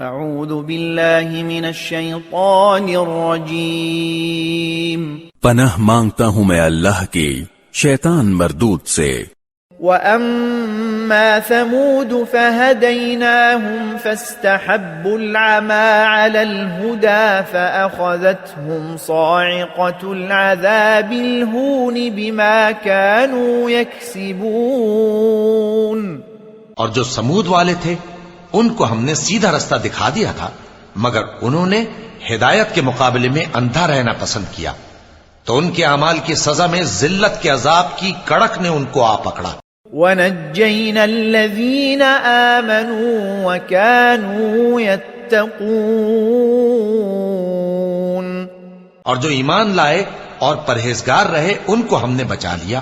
اعوذ باللہ من الشیطان الرجیم پناہ مانگتا ہوں میں اللہ کی شیطان مردود سے۔ وَأَمَّا ثَمُودُ فَهَدَيْنَاهُمْ فَاسْتَحَبُّوا الْعَمَى عَلَى الْهُدَى فَأَخَذَتْهُمْ صَاعِقَةُ الْعَذَابِ الْهُونِ بِمَا كَانُوا يَكْسِبُونَ۔ اور جو سمود والے تھے ان کو ہم نے سیدھا رستہ دکھا دیا تھا، مگر انہوں نے ہدایت کے مقابلے میں اندھا رہنا پسند کیا، تو ان کے اعمال کی سزا میں ذلت کے عذاب کی کڑک نے ان کو آ پکڑا۔ وَنَجَّيْنَا الَّذِينَ آمَنُوا وَكَانُوا يَتَّقُونَ، اور جو ایمان لائے اور پرہیزگار رہے ان کو ہم نے بچا لیا۔